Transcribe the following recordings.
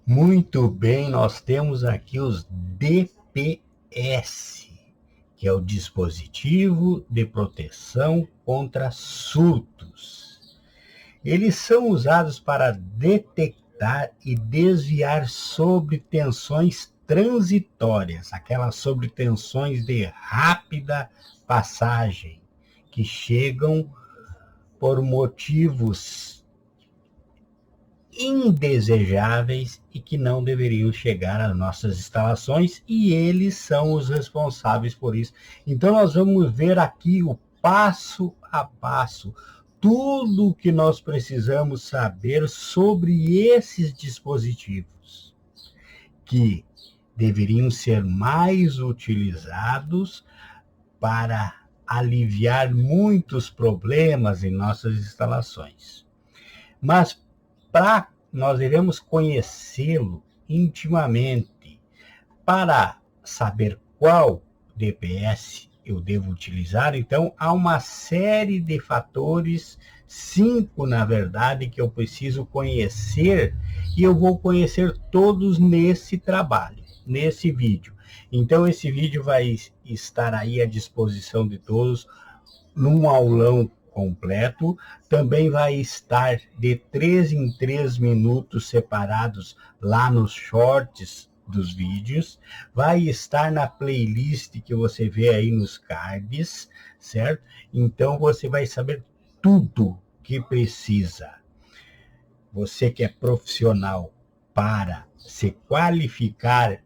Muito bem, nós temos aqui os DPS, que é o dispositivo de proteção contra surtos. Eles são usados para detectar e desviar sobretensões transitórias, aquelas sobretensões de rápida passagem, que chegam por motivos indesejáveis e que não deveriam chegar às nossas instalações, e eles são os responsáveis por isso. Então nós vamos ver aqui o passo a passo, tudo o que nós precisamos saber sobre esses dispositivos, que deveriam ser mais utilizados para aliviar muitos problemas em nossas instalações. Mas nós iremos conhecê-lo intimamente. Para saber qual DPS eu devo utilizar, então há uma série de fatores, 5 na verdade, que eu preciso conhecer, e eu vou conhecer todos nesse trabalho, nesse vídeo. Então esse vídeo vai estar aí à disposição de todos num aulão completo. Também vai estar de 3 em 3 minutos separados lá nos shorts dos vídeos. Vai estar na playlist que você vê aí nos cards, certo? Então você vai saber tudo que precisa. Você que é profissional para se qualificar,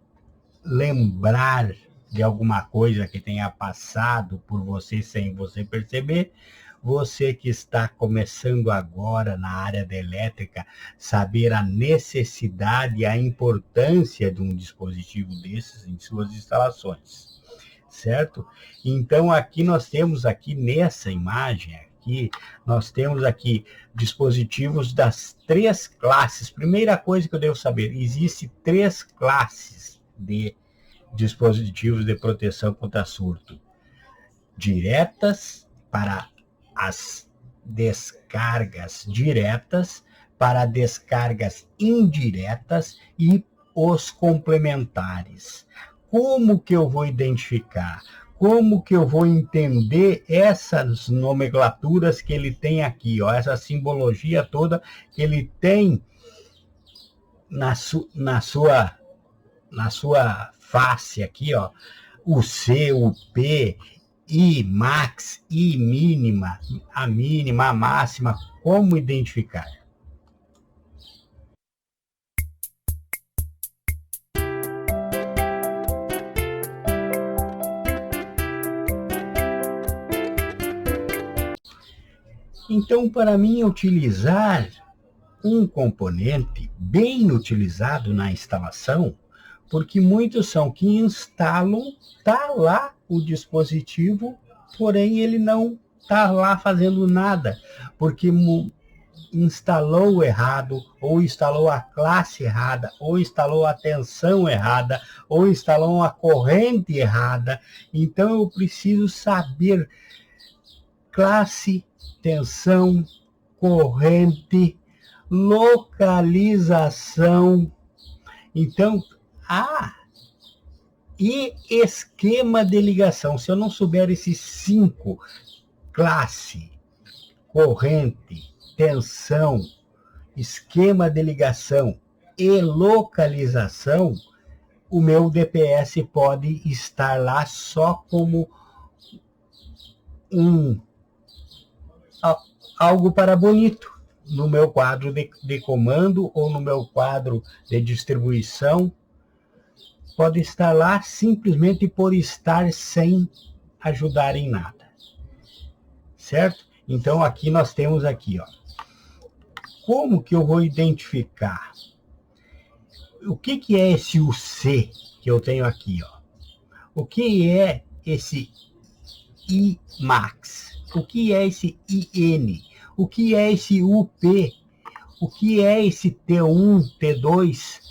lembrar de alguma coisa que tenha passado por você sem você perceber, você que está começando agora na área da elétrica, saber a necessidade e a importância de um dispositivo desses em suas instalações, certo? Então aqui nós temos aqui nessa imagem aqui, nós temos aqui dispositivos das 3 classes. Primeira coisa que eu devo saber, existe 3 classes de dispositivos de proteção contra surto: diretas, para as descargas diretas, para descargas indiretas, e os complementares. Como que eu vou identificar? Como que eu vou entender essas nomenclaturas que ele tem aqui, ó, essa simbologia toda que ele tem na sua face aqui, ó, o C, o P, I max, I mínima, a máxima, como identificar? Então, para mim, utilizar um componente bem utilizado na instalação, porque muitos são que instalam, tá lá o dispositivo, porém ele não tá lá fazendo nada, porque instalou errado, ou instalou a classe errada, ou instalou a tensão errada, ou instalou uma corrente errada. Então eu preciso saber classe, tensão, corrente, localização. Então, e esquema de ligação. Se eu não souber esses 5, classe, corrente, tensão, esquema de ligação e localização, o meu DPS pode estar lá só como algo para bonito no meu quadro de comando ou no meu quadro de distribuição. Pode estar lá simplesmente por estar, sem ajudar em nada, certo? Então aqui nós temos aqui, ó, como que eu vou identificar o que é esse UC que eu tenho aqui, ó? O que é esse I max? O que é esse IN? O que é esse UP? O que é esse T1, T2?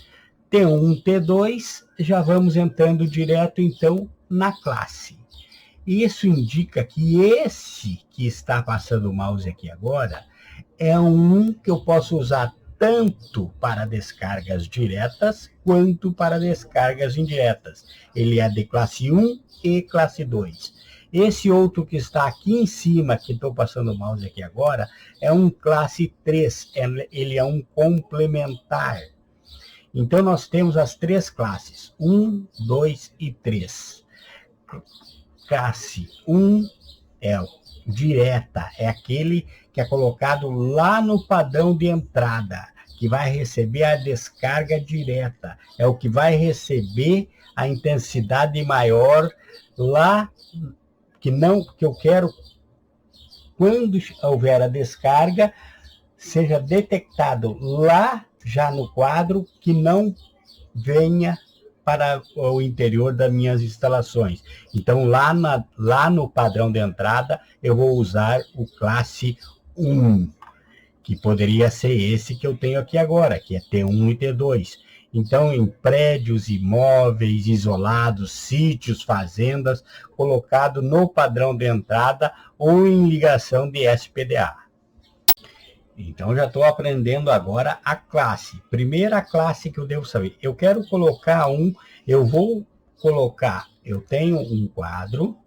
T1, T2, já vamos entrando direto então na classe. Isso indica que esse que está passando o mouse aqui agora é um que eu posso usar tanto para descargas diretas quanto para descargas indiretas. Ele é de classe 1 e classe 2. Esse outro que está aqui em cima, que estou passando o mouse aqui agora, é um classe 3, ele é um complementar. Então, nós temos as três classes, 1, 2 e 3. Classe 1 é direta, é aquele que é colocado lá no padrão de entrada, que vai receber a descarga direta, é o que vai receber a intensidade maior lá, que eu quero, quando houver a descarga, seja detectado lá já no quadro, que não venha para o interior das minhas instalações. Então, lá no padrão de entrada, eu vou usar o classe 1, que poderia ser esse que eu tenho aqui agora, que é T1 e T2. Então, em prédios, imóveis, isolados, sítios, fazendas, colocado no padrão de entrada ou em ligação de SPDA. Então, já estou aprendendo agora a classe. Primeira classe que eu devo saber. Eu quero colocar eu tenho um quadro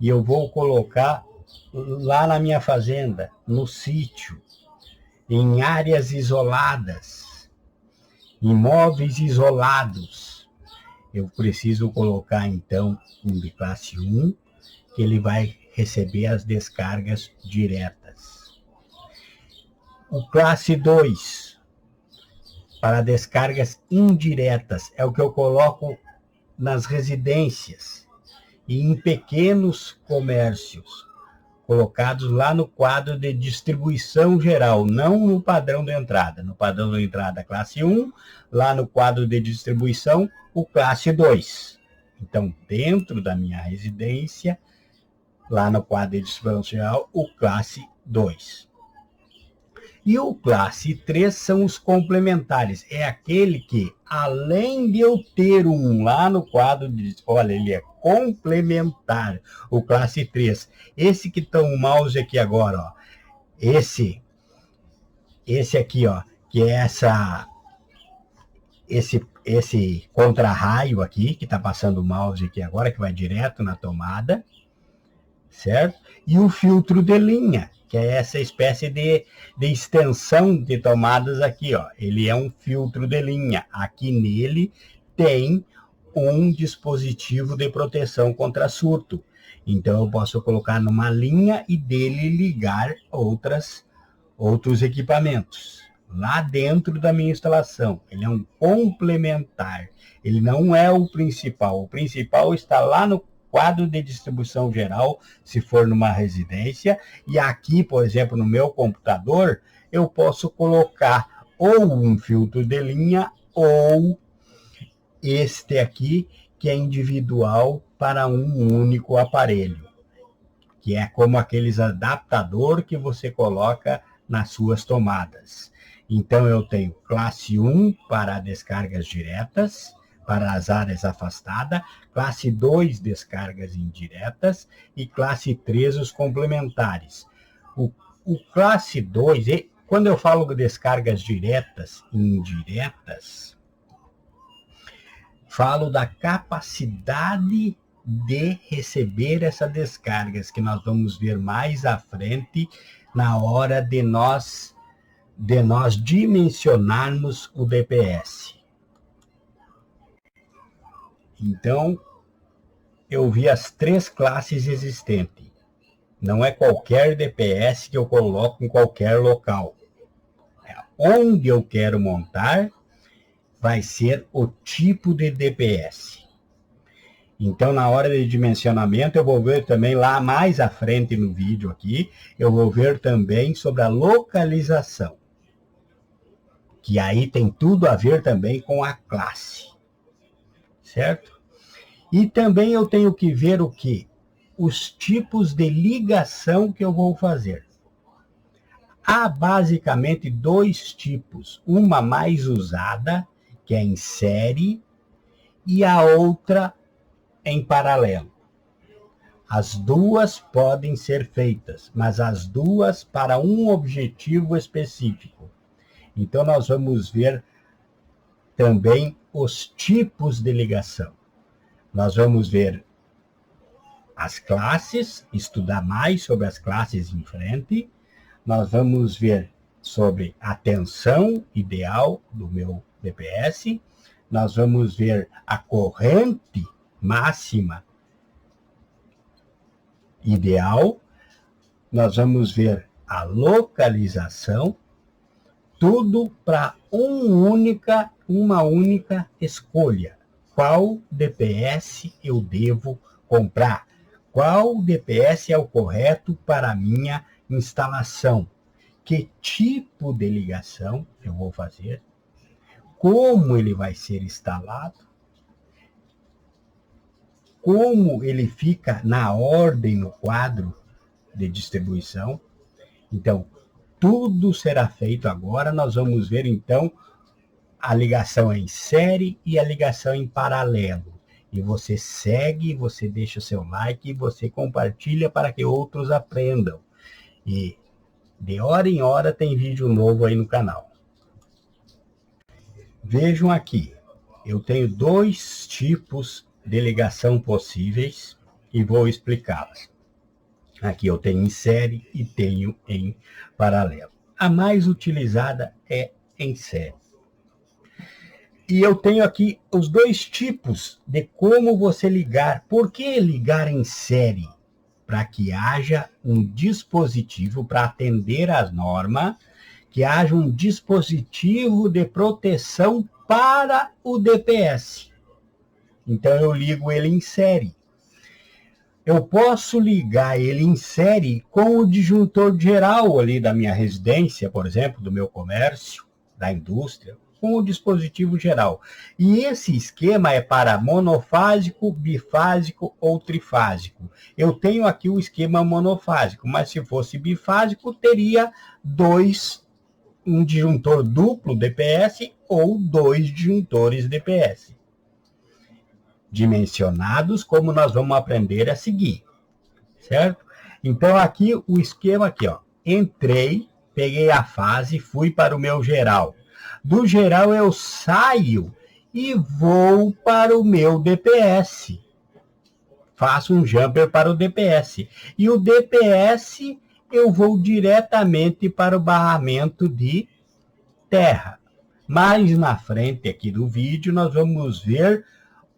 e eu vou colocar lá na minha fazenda, no sítio, em áreas isoladas, imóveis isolados. Eu preciso colocar, então, um de classe 1, que ele vai receber as descargas diretas. O classe 2, para descargas indiretas, é o que eu coloco nas residências e em pequenos comércios, colocados lá no quadro de distribuição geral, não no padrão de entrada. No padrão de entrada, classe 1, lá no quadro de distribuição, o classe 2. Então, dentro da minha residência, lá no quadro de distribuição geral, o classe 2. E o classe 3 são os complementares. É aquele que, além de eu ter um lá no quadro de... Olha, ele é complementar, o classe 3. Esse que está o mouse aqui agora, ó. Esse aqui, ó, que é esse contra-raio aqui, que está passando o mouse aqui agora, que vai direto na tomada, certo? E o filtro de linha, que é essa espécie de extensão de tomadas aqui, ó. Ele é um filtro de linha. Aqui nele tem um dispositivo de proteção contra surto. Então, eu posso colocar numa linha e dele ligar outros equipamentos lá dentro da minha instalação. Ele é um complementar. Ele não é o principal. O principal está lá no quadro de distribuição geral, se for numa residência, e aqui, por exemplo, no meu computador, eu posso colocar ou um filtro de linha ou este aqui, que é individual para um único aparelho, que é como aqueles adaptador que você coloca nas suas tomadas. Então, eu tenho classe 1 para descargas diretas, para as áreas afastadas, classe 2, descargas indiretas, e classe 3, os complementares. O classe 2, quando eu falo de descargas diretas e indiretas, falo da capacidade de receber essas descargas, que nós vamos ver mais à frente, na hora de nós dimensionarmos o DPS. Então, eu vi as três classes existentes. Não é qualquer DPS que eu coloco em qualquer local. Onde eu quero montar vai ser o tipo de DPS. Então, na hora de dimensionamento, eu vou ver também lá mais à frente no vídeo aqui, eu vou ver também sobre a localização, que aí tem tudo a ver também com a classe. Certo? E também eu tenho que ver o quê? Os tipos de ligação que eu vou fazer. Há basicamente dois tipos. Uma mais usada, que é em série, e a outra em paralelo. As duas podem ser feitas, mas as duas para um objetivo específico. Então, nós vamos ver também os tipos de ligação. Nós vamos ver as classes, estudar mais sobre as classes em frente. Nós vamos ver sobre a tensão ideal do meu DPS. Nós vamos ver a corrente máxima ideal. Nós vamos ver a localização. Tudo para uma única escolha. Qual DPS eu devo comprar? Qual DPS é o correto para a minha instalação? Que tipo de ligação eu vou fazer? Como ele vai ser instalado? Como ele fica na ordem no quadro de distribuição? Então, tudo será feito agora. Nós vamos ver, então, a ligação em série e a ligação em paralelo. E você segue, você deixa o seu like e você compartilha para que outros aprendam. E de hora em hora tem vídeo novo aí no canal. Vejam aqui, eu tenho 2 tipos de ligação possíveis e vou explicá-las. Aqui eu tenho em série e tenho em paralelo. A mais utilizada é em série. E eu tenho aqui os 2 tipos de como você ligar. Por que ligar em série? Para que haja um dispositivo para atender às normas, que haja um dispositivo de proteção para o DPS. Então eu ligo ele em série. Eu posso ligar ele em série com o disjuntor geral ali da minha residência, por exemplo, do meu comércio, da indústria, com o dispositivo geral. E esse esquema é para monofásico, bifásico ou trifásico. Eu tenho aqui o esquema monofásico, mas se fosse bifásico, teria um disjuntor duplo DPS ou 2 disjuntores DPS. Dimensionados, como nós vamos aprender a seguir, certo? Então, aqui o esquema aqui, ó. Entrei, peguei a fase, fui para o meu geral. Do geral eu saio e vou para o meu DPS. Faço um jumper para o DPS. E o DPS eu vou diretamente para o barramento de terra. Mais na frente aqui do vídeo nós vamos ver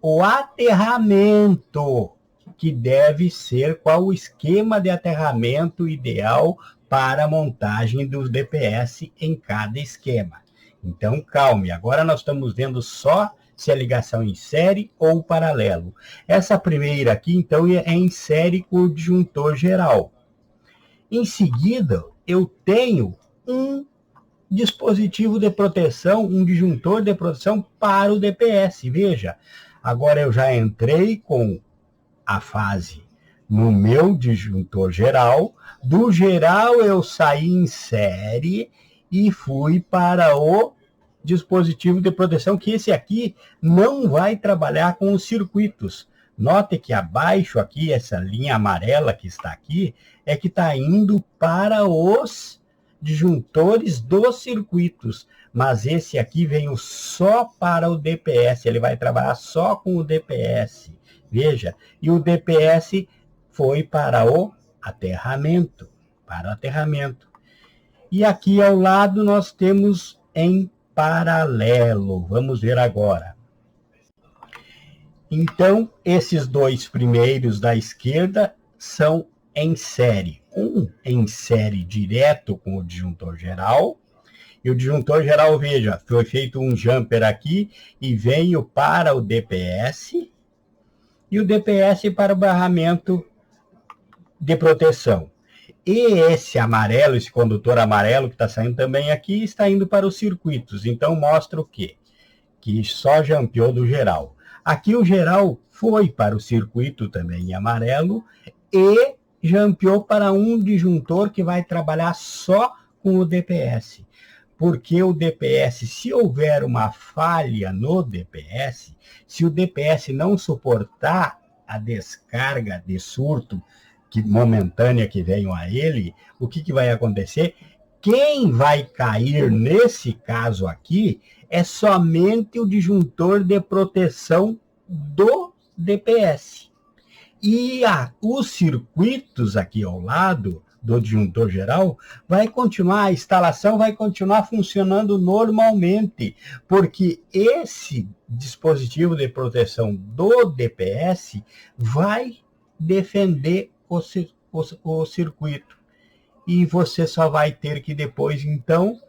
o aterramento, que deve ser qual o esquema de aterramento ideal para a montagem dos DPS em cada esquema. Então, calme, agora nós estamos vendo só se é ligação em série ou paralelo. Essa primeira aqui, então, é em série com o disjuntor geral. Em seguida, eu tenho um dispositivo de proteção, um disjuntor de proteção para o DPS. Veja, agora eu já entrei com a fase no meu disjuntor geral. Do geral, eu saí em série e fui para o dispositivo de proteção, que esse aqui não vai trabalhar com os circuitos. Note que abaixo aqui, essa linha amarela que está aqui, é que está indo para os disjuntores dos circuitos. Mas esse aqui veio só para o DPS, ele vai trabalhar só com o DPS. Veja, e o DPS foi para o aterramento. E aqui ao lado nós temos em paralelo. Vamos ver agora. Então, esses 2 primeiros da esquerda são em série. Um em série direto com o disjuntor geral. E o disjuntor geral, veja, foi feito um jumper aqui e veio para o DPS. E o DPS para o barramento de proteção. E esse amarelo, esse condutor amarelo que está saindo também aqui, está indo para os circuitos. Então, mostra o quê? Que só jampeou do geral. Aqui o geral foi para o circuito também em amarelo e jampeou para um disjuntor que vai trabalhar só com o DPS. Porque o DPS, se houver uma falha no DPS, se o DPS não suportar a descarga de surto momentânea que venham a ele, o que vai acontecer? Quem vai cair nesse caso aqui é somente o disjuntor de proteção do DPS. E os circuitos aqui ao lado do disjuntor geral vai continuar, a instalação vai continuar funcionando normalmente, porque esse dispositivo de proteção do DPS vai defender o circuito. E você só vai ter que depois, então,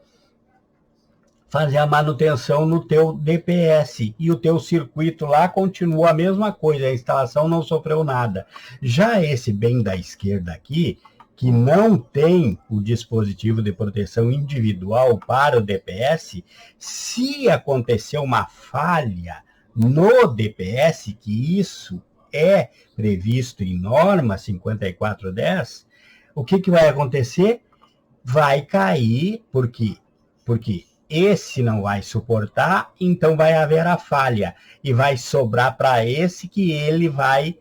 fazer a manutenção no teu DPS. E o teu circuito lá continua a mesma coisa, a instalação não sofreu nada. Já esse bem da esquerda aqui, que não tem o dispositivo de proteção individual para o DPS, se acontecer uma falha no DPS, que isso é previsto em norma 5410, o que vai acontecer? Vai cair, porque esse não vai suportar, então vai haver a falha, e vai sobrar para esse que ele vai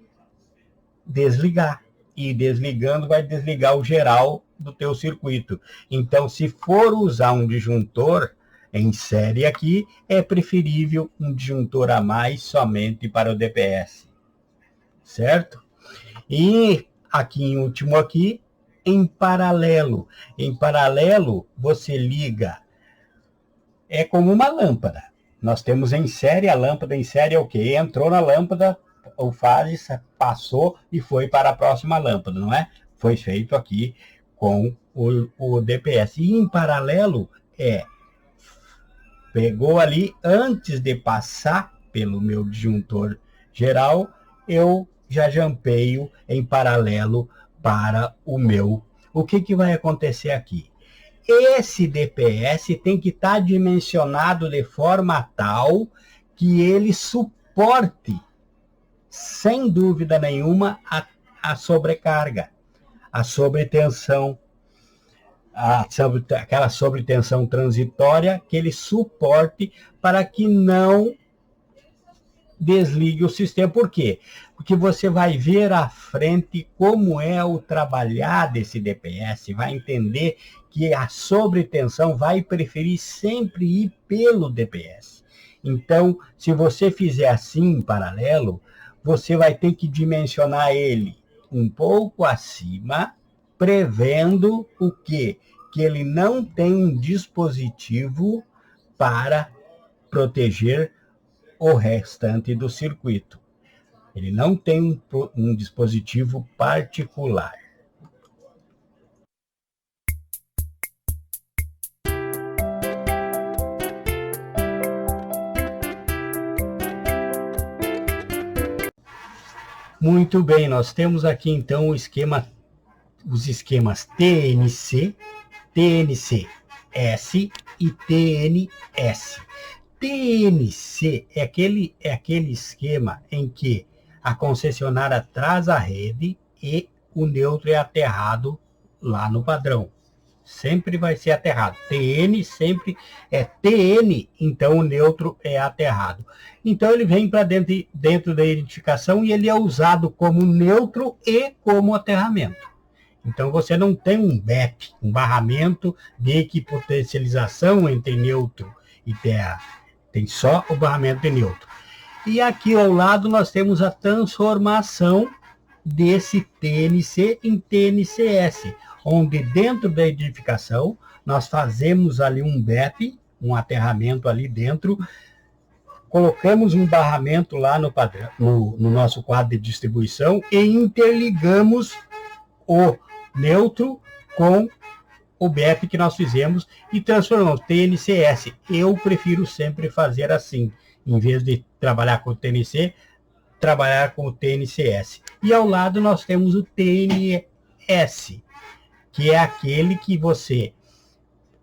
desligar. E desligando, vai desligar o geral do teu circuito. Então, se for usar um disjuntor em série aqui, é preferível um disjuntor a mais somente para o DPS. Certo? E aqui em último aqui, em paralelo. Em paralelo, você liga. É como uma lâmpada. Nós temos em série, a lâmpada em série é o quê? Entrou na lâmpada, o fase passou e foi para a próxima lâmpada, não é? Foi feito aqui com o DPS. E em paralelo, pegou ali, antes de passar pelo meu disjuntor geral, eu já jampeio em paralelo para o meu. O que vai acontecer aqui? Esse DPS tem que estar dimensionado de forma tal que ele suporte, sem dúvida nenhuma, a sobrecarga, a sobretensão, aquela sobretensão transitória, que ele suporte para que não desligue o sistema. Por quê? Porque você vai ver à frente como é o trabalhar desse DPS, vai entender que a sobretensão vai preferir sempre ir pelo DPS. Então, se você fizer assim em paralelo, você vai ter que dimensionar ele um pouco acima, prevendo o quê? Que ele não tem um dispositivo para proteger o restante do circuito. Ele não tem um dispositivo particular. Muito bem, nós temos aqui então os esquemas TNC, TNC-S e TNS. TNC é aquele esquema em que a concessionária traz a rede e o neutro é aterrado lá no padrão. Sempre vai ser aterrado. TN sempre é TN, então o neutro é aterrado. Então ele vem para dentro da identificação e ele é usado como neutro e como aterramento. Então você não tem um BEP, um barramento de equipotencialização entre neutro e terra. Tem só o barramento de neutro. E aqui ao lado nós temos a transformação desse TNC em TNCS, onde dentro da edificação nós fazemos ali um BEP, um aterramento ali dentro, colocamos um barramento lá no padrão, no nosso quadro de distribuição e interligamos o neutro com o BEP que nós fizemos e transformamos TNCS. Eu prefiro sempre fazer assim, em vez de trabalhar com o TNC, trabalhar com o TNCS. E ao lado nós temos o TNS, que é aquele que você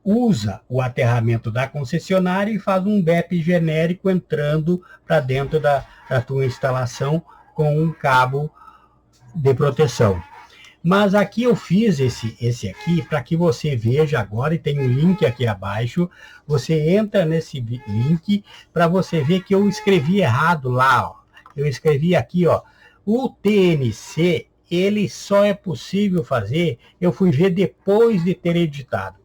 usa o aterramento da concessionária e faz um BEP genérico entrando para dentro da tua instalação com um cabo de proteção. Mas aqui eu fiz esse aqui para que você veja agora, e tem um link aqui abaixo, você entra nesse link para você ver que eu escrevi errado lá, ó. Eu escrevi aqui, ó, o TNC, ele só é possível fazer, eu fui ver depois de ter editado.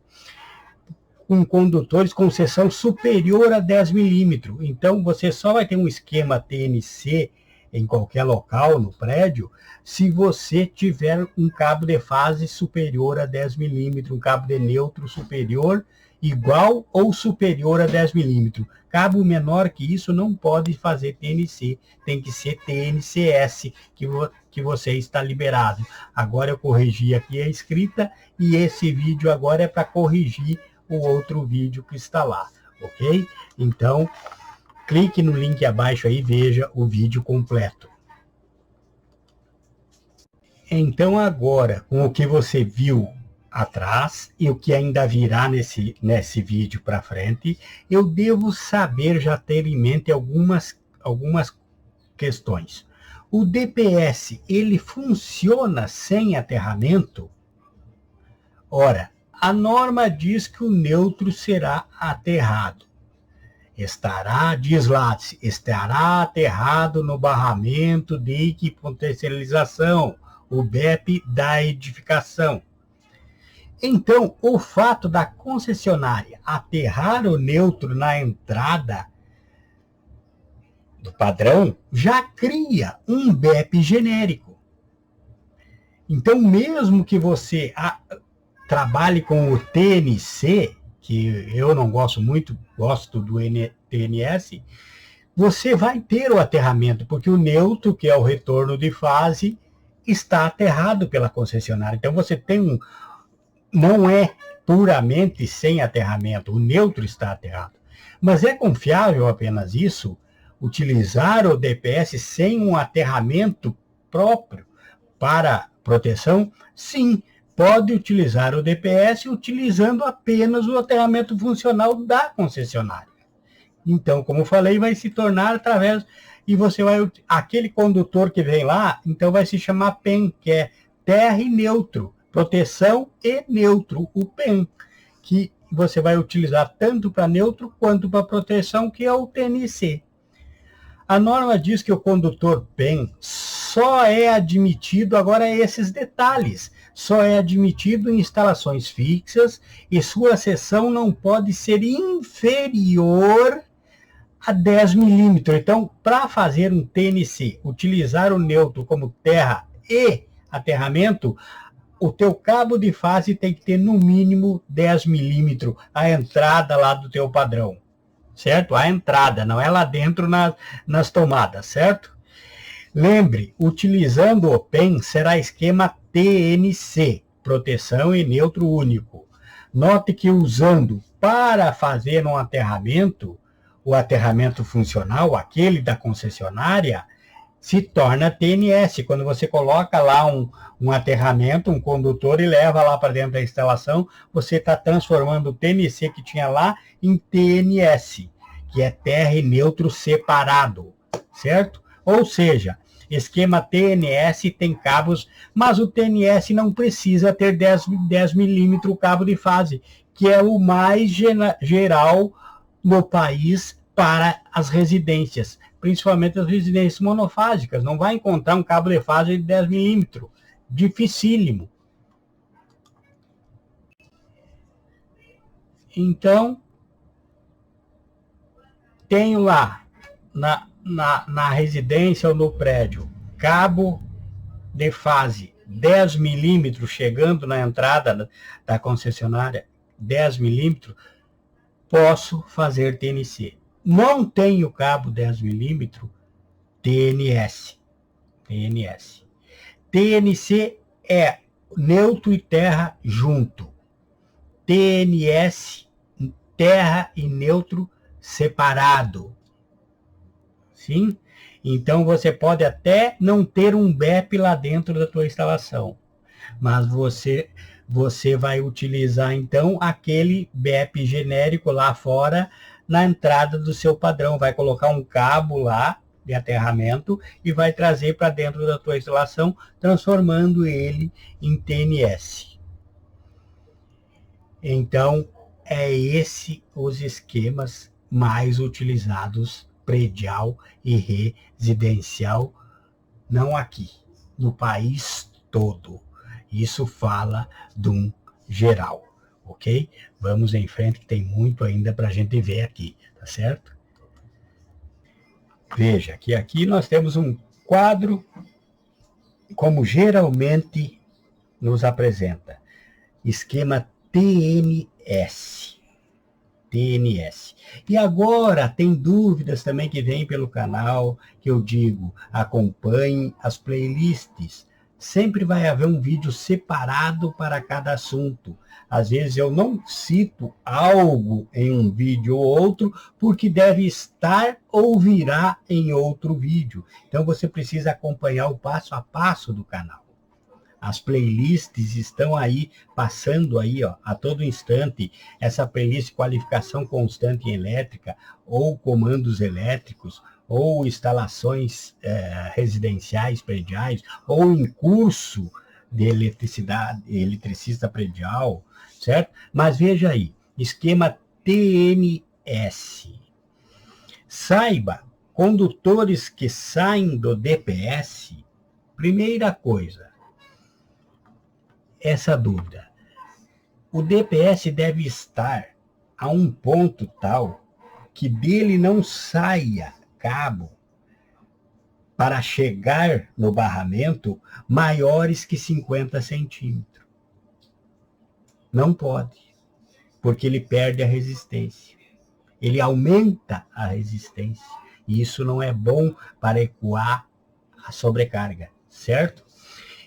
com condutores com seção superior a 10 milímetros. Então, você só vai ter um esquema TNC em qualquer local no prédio se você tiver um cabo de fase superior a 10 milímetros, um cabo de neutro superior, igual ou superior a 10 milímetros. Cabo menor que isso não pode fazer TNC, tem que ser TNCS que você está liberado. Agora eu corrigi aqui a escrita e esse vídeo agora é para corrigir o outro vídeo que está lá, ok? Então, clique no link abaixo aí e veja o vídeo completo. Então agora, com o que você viu atrás e o que ainda virá nesse vídeo para frente, eu devo saber já ter em mente algumas questões. O DPS, ele funciona sem aterramento? Ora, a norma diz que o neutro será aterrado. Diz lá, estará aterrado no barramento de equipotencialização, o BEP da edificação. Então, o fato da concessionária aterrar o neutro na entrada do padrão já cria um BEP genérico. Então, mesmo que você trabalhe com o TNC, que eu não gosto muito, gosto do TNS, você vai ter o aterramento, porque o neutro, que é o retorno de fase, está aterrado pela concessionária. Então, você tem não é puramente sem aterramento, o neutro está aterrado. Mas é confiável apenas isso? Utilizar o DPS sem um aterramento próprio para proteção? Sim, pode utilizar o DPS utilizando apenas o aterramento funcional da concessionária. Então, como falei, vai se tornar através... E você vai... Aquele condutor que vem lá, então vai se chamar PEN, que é terra e neutro. Proteção e neutro, o PEN, que você vai utilizar tanto para neutro quanto para proteção, que é o TNC. A norma diz que o condutor PEN só é admitido, agora esses detalhes, só é admitido em instalações fixas e sua seção não pode ser inferior a 10 milímetros. Então, para fazer um TNC, utilizar o neutro como terra e aterramento, o teu cabo de fase tem que ter no mínimo 10 milímetros, a entrada lá do teu padrão, certo? A entrada, não é lá dentro nas tomadas, certo? Lembre, utilizando o PEN será esquema TNC, proteção e neutro único. Note que usando para fazer um aterramento, o aterramento funcional, aquele da concessionária, se torna TNS. Quando você coloca lá um aterramento, um condutor e leva lá para dentro da instalação, você está transformando o TNC que tinha lá em TNS, que é terra e neutro separado, certo? Ou seja, esquema TNS tem cabos, mas o TNS não precisa ter 10 milímetros o cabo de fase, que é o mais geral no país para as residências, principalmente as residências monofásicas. Não vai encontrar um cabo de fase de 10 milímetros. Dificílimo. Então, tenho lá, na residência ou no prédio, cabo de fase 10 milímetros chegando na entrada da concessionária, 10 milímetros, posso fazer TNC. Não tenho cabo 10 milímetros, TNS. TNC é neutro e terra junto. TNS, terra e neutro separado. Sim? Então você pode até não ter um BEP lá dentro da tua instalação, mas você vai utilizar então aquele BEP genérico lá fora na entrada do seu padrão, vai colocar um cabo lá de aterramento e vai trazer para dentro da tua instalação, transformando ele em TNS. Então, é esse os esquemas mais utilizados predial e residencial, não aqui, no país todo. Isso fala de um geral. ok? Vamos em frente, que tem muito ainda para a gente ver aqui, tá certo? Veja que aqui nós temos um quadro, como geralmente nos apresenta, esquema TNS. TNS. E agora tem dúvidas também que vêm pelo canal, que eu digo, acompanhem as playlists. Sempre vai haver um vídeo separado para cada assunto. Às vezes eu não cito algo em um vídeo ou outro, porque deve estar ou virá em outro vídeo. Então você precisa acompanhar o passo a passo do canal. As playlists estão aí, passando aí, ó, a todo instante. Essa playlist qualificação constante em elétrica, ou comandos elétricos, ou instalações residenciais, prediais, ou em curso de eletricidade, eletricista predial, certo? Mas veja aí, esquema TNS. Saiba, condutores que saem do DPS, primeira coisa, essa dúvida. O DPS deve estar a um ponto tal que dele não saia cabo para chegar no barramento maiores que 50 centímetros. Não pode, porque ele perde a resistência. Ele aumenta a resistência. E isso não é bom para ecoar a sobrecarga, certo?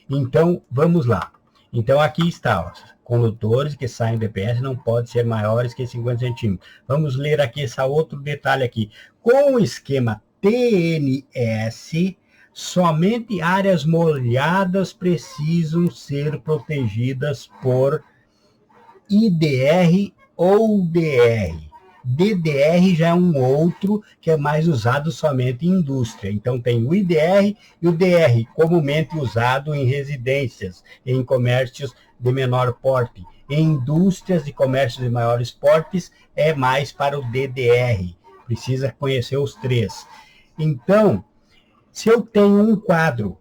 Então, vamos lá. Então, aqui está, ó, condutores que saem do DPS não podem ser maiores que 50 centímetros. Vamos ler aqui esse outro detalhe aqui. Com o esquema TNS, somente áreas molhadas precisam ser protegidas por IDR ou DR. DDR já é um outro que é mais usado somente em indústria. Então tem o IDR e o DR, comumente usado em residências, em comércios de menor porte. Em indústrias e comércios de maiores portes é mais para o DDR. Precisa conhecer os três. Então, se eu tenho um quadro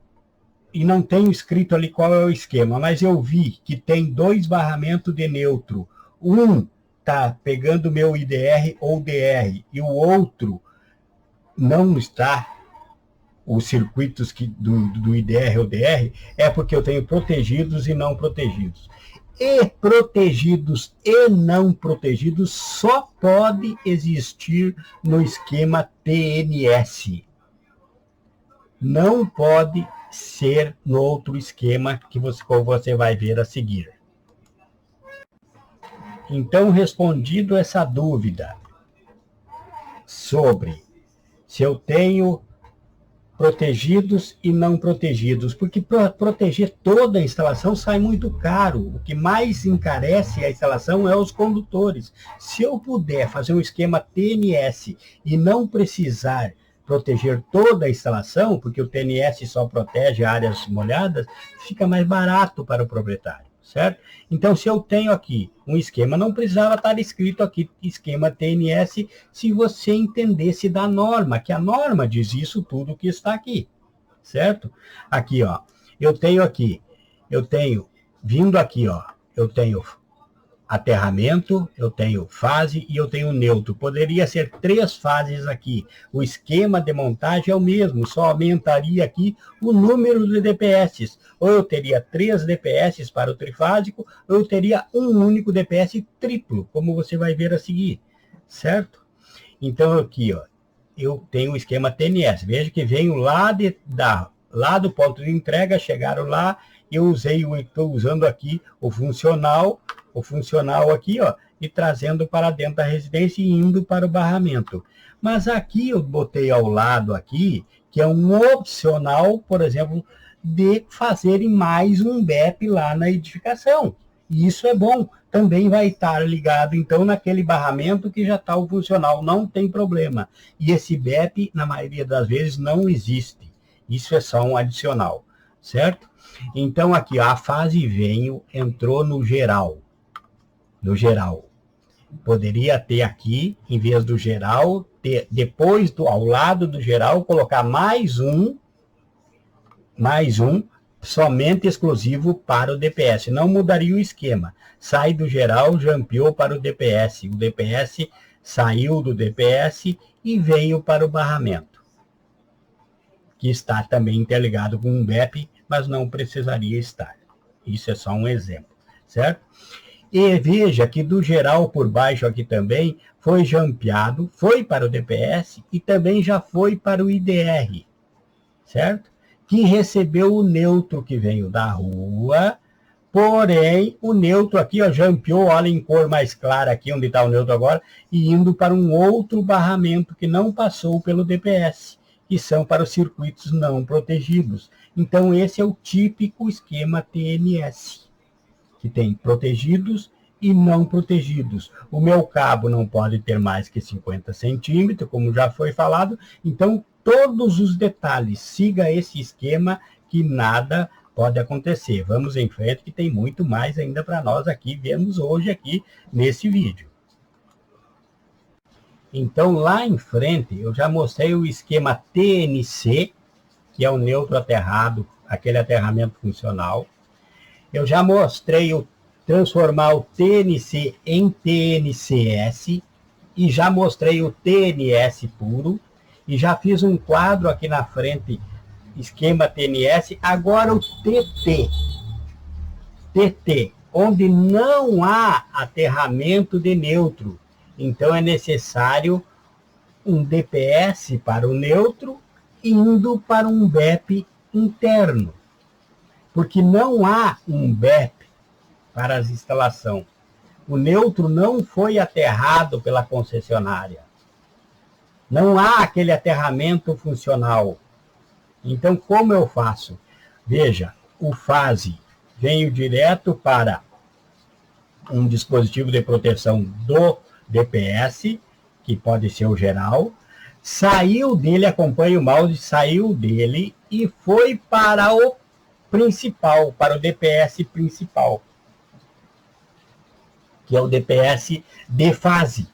e não tenho escrito ali qual é o esquema, mas eu vi que tem 2 barramentos de neutro. Um está pegando meu IDR ou DR e o outro não está, os circuitos do IDR ou DR, é porque eu tenho protegidos e não protegidos. E protegidos e não protegidos só pode existir no esquema TNS. Não pode ser no outro esquema que você vai ver a seguir. Então, respondido essa dúvida sobre se eu tenho protegidos e não protegidos, porque proteger toda a instalação sai muito caro. O que mais encarece a instalação é os condutores. Se eu puder fazer um esquema TNS e não precisar proteger toda a instalação, porque o TNS só protege áreas molhadas, fica mais barato para o proprietário. Certo? Então, se eu tenho aqui um esquema, não precisava estar escrito aqui esquema TNS se você entendesse da norma, que a norma diz isso tudo que está aqui, certo? Aqui, ó, eu tenho, vindo aqui, ó, eu tenho aterramento, eu tenho fase e eu tenho neutro. Poderia ser 3 fases aqui. O esquema de montagem é o mesmo, só aumentaria aqui o número de DPS. Ou eu teria 3 DPS para o trifásico, ou eu teria um único DPS triplo, como você vai ver a seguir, certo? Então aqui, ó, eu tenho o esquema TNS. Veja que venho lá do ponto de entrega, chegaram lá, eu estou usando aqui o funcional aqui, ó, e trazendo para dentro da residência e indo para o barramento. Mas aqui eu botei ao lado aqui, que é um opcional, por exemplo, de fazerem mais um BEP lá na edificação. E isso é bom, também vai estar ligado, então, naquele barramento que já está o funcional, não tem problema. E esse BEP, na maioria das vezes, não existe. Isso é só um adicional, certo? Então, aqui, ó, a fase venho entrou no geral. No geral. Poderia ter aqui, em vez do geral, ter, depois, ao lado do geral, colocar mais um, somente exclusivo para o DPS. Não mudaria o esquema. Sai do geral, jampeou para o DPS. O DPS saiu do DPS e veio para o barramento, que está também interligado com um BEP, mas não precisaria estar. Isso é só um exemplo, certo? E veja que do geral por baixo aqui também foi jampeado, foi para o DPS e também já foi para o IDR, certo? Que recebeu o neutro que veio da rua, porém o neutro aqui, ó, jampeou, olha em cor mais clara aqui onde está o neutro agora, e indo para um outro barramento que não passou pelo DPS, que são para os circuitos não protegidos. Então esse é o típico esquema TNS, que tem protegidos e não protegidos. O meu cabo não pode ter mais que 50 centímetros, como já foi falado. Então, todos os detalhes, siga esse esquema que nada pode acontecer. Vamos em frente, que tem muito mais ainda para nós aqui, vemos hoje aqui nesse vídeo. Então, lá em frente, eu já mostrei o esquema TNC, que é o neutro aterrado, aquele aterramento funcional. Eu já mostrei o transformar o TNC em TNCS e já mostrei o TNS puro e já fiz um quadro aqui na frente, esquema TNS. Agora o TT, onde não há aterramento de neutro. Então é necessário um DPS para o neutro indo para um BEP interno, porque não há um BEP para as instalações. O neutro não foi aterrado pela concessionária. Não há aquele aterramento funcional. Então, como eu faço? Veja, o fase veio direto para um dispositivo de proteção do DPS, que pode ser o geral, saiu dele, acompanha o mouse, saiu dele e foi para o principal, para o DPS principal, que é o DPS de fase.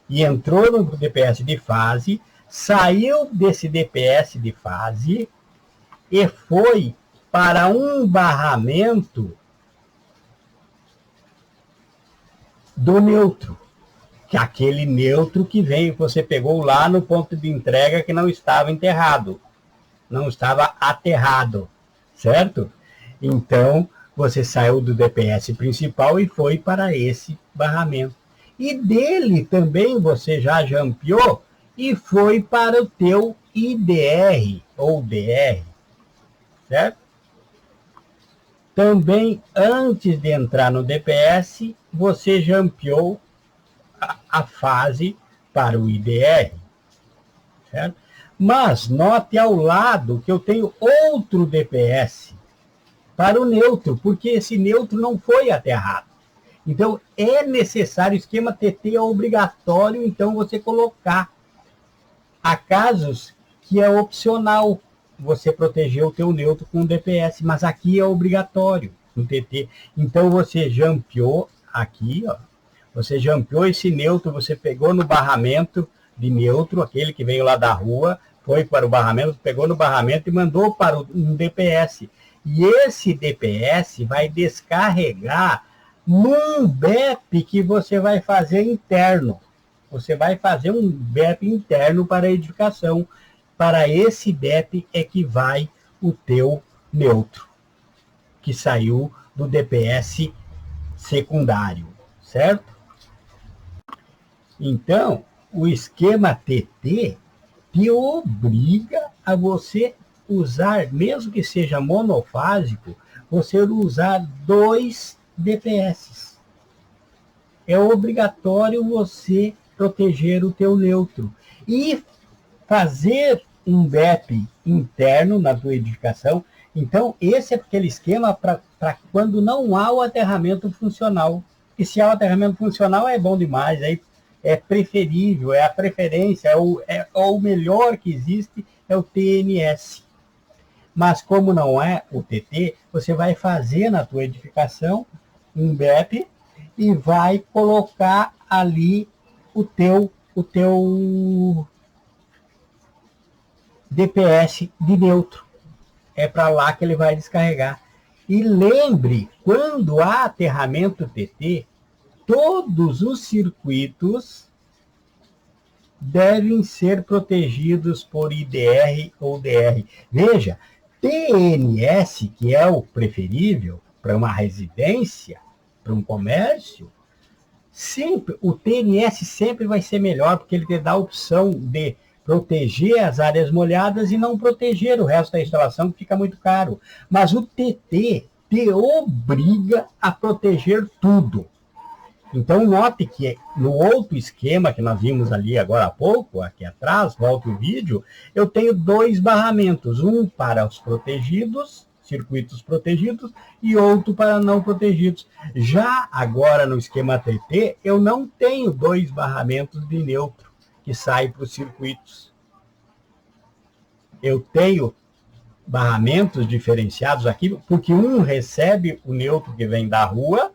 E entrou no DPS de fase, saiu desse DPS de fase e foi para um barramento do neutro, que é aquele neutro que veio, que você pegou lá no ponto de entrega que não estava enterrado, não estava aterrado, certo? Então, você saiu do DPS principal e foi para esse barramento. E dele também você já jampeou e foi para o teu IDR ou DR, certo? Também, antes de entrar no DPS, você jampeou a fase para o IDR, certo? Mas note ao lado que eu tenho outro DPS para o neutro, porque esse neutro não foi aterrado. Então, é necessário, o esquema TT é obrigatório, então, você colocar. Há casos que é opcional você proteger o teu neutro com o DPS, mas aqui é obrigatório no TT. Então, você jampeou aqui, ó, você jampeou esse neutro, você pegou no barramento de neutro, aquele que veio lá da rua, foi para o barramento, pegou no barramento e mandou para um DPS. E esse DPS vai descarregar num BEP que você vai fazer interno. Você vai fazer um BEP interno para a edificação. Para esse BEP é que vai o teu neutro, que saiu do DPS secundário, certo? Então, o esquema TT te obriga a você usar, mesmo que seja monofásico, você usar 2 DPS. É obrigatório você proteger o teu neutro e fazer um BEP interno na tua edificação. Então, esse é aquele esquema para quando não há o aterramento funcional. E se há o aterramento funcional, é bom demais, aí é preferível, é a preferência, é o melhor que existe, é o TNS. Mas como não é o TT, você vai fazer na tua edificação um BEP e vai colocar ali o teu DPS de neutro. é para lá que ele vai descarregar. E lembre, quando há aterramento TT, todos os circuitos devem ser protegidos por IDR ou DR. Veja, TNS, que é o preferível para uma residência, para um comércio, sempre, o TNS sempre vai ser melhor, porque ele te dá a opção de proteger as áreas molhadas e não proteger o resto da instalação, que fica muito caro. Mas o TT te obriga a proteger tudo. Então, note que no outro esquema que nós vimos ali agora há pouco, aqui atrás, volte o vídeo, eu tenho 2 barramentos, um para os protegidos, circuitos protegidos, e outro para não protegidos. Já agora no esquema TT, eu não tenho 2 barramentos de neutro que saem para os circuitos. Eu tenho barramentos diferenciados aqui, porque um recebe o neutro que vem da rua,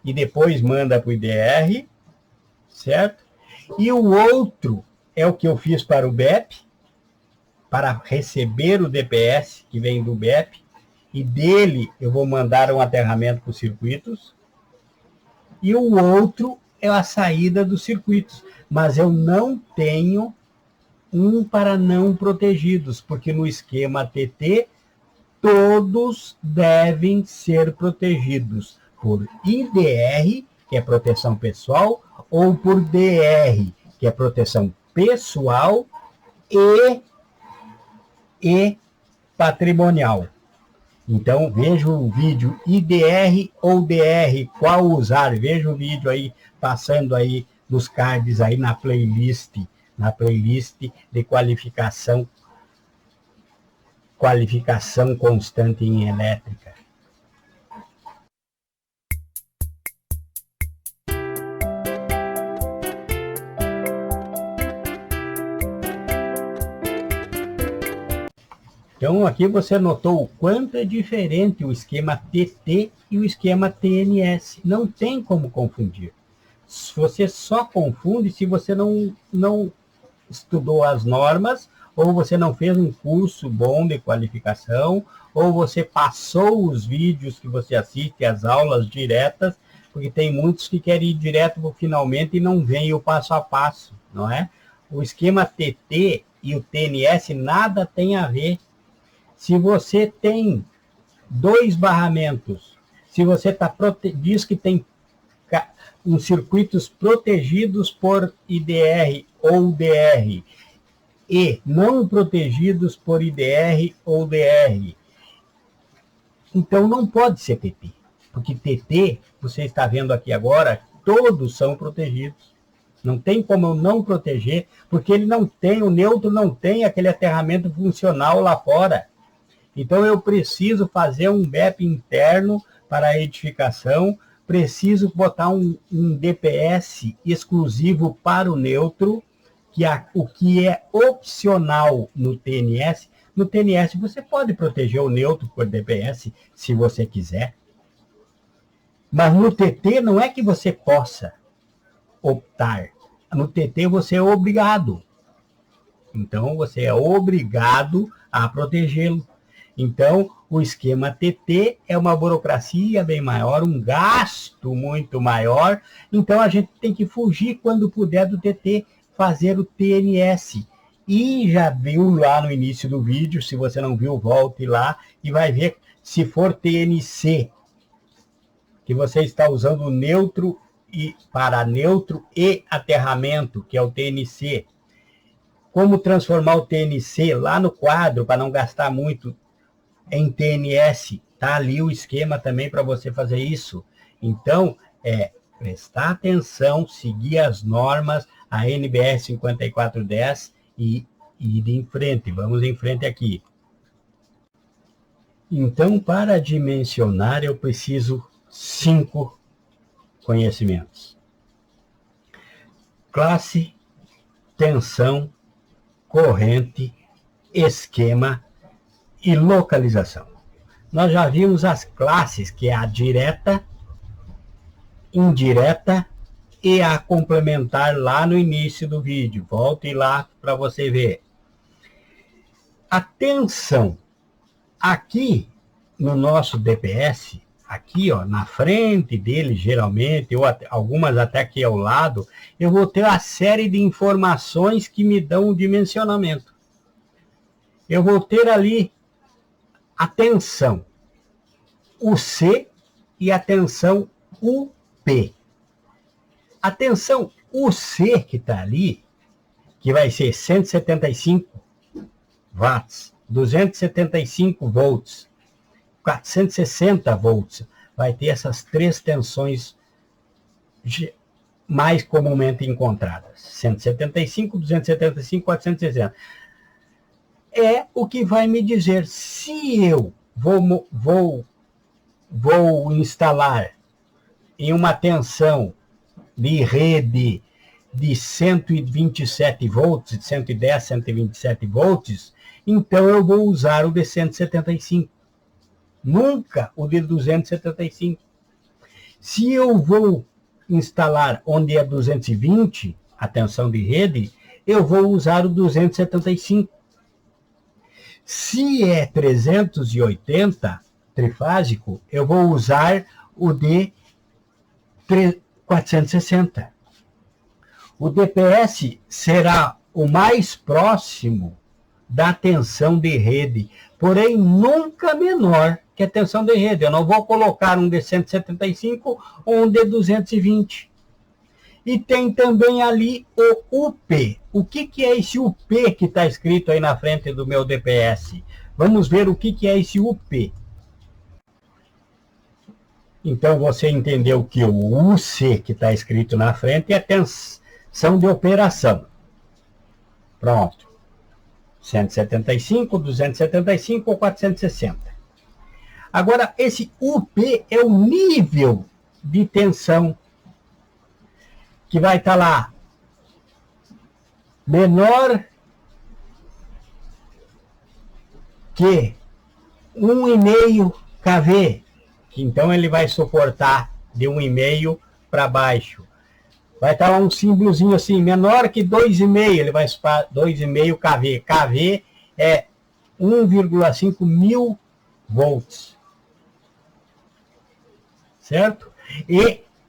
e depois manda para o IDR, certo? E o outro é o que eu fiz para o BEP, para receber o DPS que vem do BEP, e dele eu vou mandar um aterramento para os circuitos, e o outro é a saída dos circuitos. Mas eu não tenho um para não protegidos, porque no esquema TT, todos devem ser protegidos por IDR, que é proteção pessoal, ou por DR, que é proteção pessoal e patrimonial. Então, veja o vídeo IDR ou DR, qual usar. Veja o vídeo aí, passando aí nos cards aí na playlist de qualificação constante em elétrica. Então, aqui você notou o quanto é diferente o esquema TT e o esquema TNS. Não tem como confundir. Você só confunde se você não estudou as normas, ou você não fez um curso bom de qualificação, ou você passou os vídeos que você assiste, as aulas diretas, porque tem muitos que querem ir direto para o finalmente e não veem o passo a passo, não é? O esquema TT e o TNS nada tem a ver. Se você tem 2 barramentos, se você diz que tem uns circuitos protegidos por IDR ou DR e não protegidos por IDR ou DR, então não pode ser TT, porque TT, você está vendo aqui agora, todos são protegidos. Não tem como eu não proteger, porque ele não tem, o neutro não tem aquele aterramento funcional lá fora. Então, eu preciso fazer um BEP interno para a edificação, preciso botar um DPS exclusivo para o neutro, o que é opcional no TNS. No TNS, você pode proteger o neutro por DPS, se você quiser. Mas no TT, não é que você possa optar. No TT, você é obrigado. Então, você é obrigado a protegê-lo. Então, o esquema TT é uma burocracia bem maior, um gasto muito maior. Então, a gente tem que fugir, quando puder, do TT, fazer o TNS. E já viu lá no início do vídeo, se você não viu, volte lá e vai ver, se for TNC, que você está usando neutro para neutro e aterramento, que é o TNC. Como transformar o TNC lá no quadro, para não gastar muito, em TNS, tá ali o esquema também para você fazer isso. Então, prestar atenção, seguir as normas, a NBR 5410 e ir em frente. Vamos em frente aqui. Então, para dimensionar, eu preciso 5 conhecimentos: classe, tensão, corrente, esquema e localização. Nós já vimos as classes, que é a direta, indireta e a complementar lá no início do vídeo. Volte lá para você ver. A tensão aqui no nosso DPS, aqui ó, na frente dele, geralmente, ou até, algumas até aqui ao lado, eu vou ter uma série de informações que me dão um dimensionamento. Eu vou ter ali a tensão UC e a tensão UP. A tensão UC que está ali, que vai ser 175 watts, 275 volts, 460 volts, vai ter essas três tensões mais comumente encontradas. 175, 275, 460. É o que vai me dizer se eu vou instalar em uma tensão de rede de 127 volts, de 110, 127 volts, então eu vou usar o de 175. Nunca o de 275. Se eu vou instalar onde é 220, a tensão de rede, eu vou usar o 275. Se é 380 trifásico, eu vou usar o de 460. O DPS será o mais próximo da tensão de rede, porém nunca menor que a tensão de rede. Eu não vou colocar um de 175 ou um de 220. E tem também ali o UP. O que é esse UP que está escrito aí na frente do meu DPS? Vamos ver o que é esse UP. Então, você entendeu que o UC que está escrito na frente é a tensão de operação. Pronto. 175, 275 ou 460. Agora, esse UP é o nível de tensão que vai estar lá menor que 1,5 kV, que então ele vai suportar de 1,5 para baixo. Vai estar lá um símbolozinho assim, menor que 2,5, ele vai para 2,5 kV. kV é 1,5 mil volts. Certo?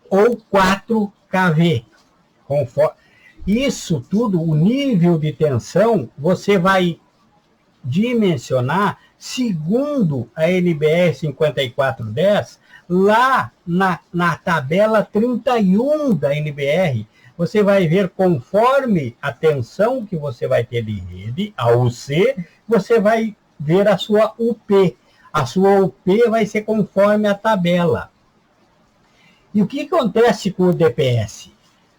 Ou 4 kV. Isso tudo, o nível de tensão, você vai dimensionar segundo a NBR 5410, lá na tabela 31 da NBR, você vai ver conforme a tensão que você vai ter de rede, a UC, você vai ver a sua UP. A sua UP vai ser conforme a tabela. E o que acontece com o DPS?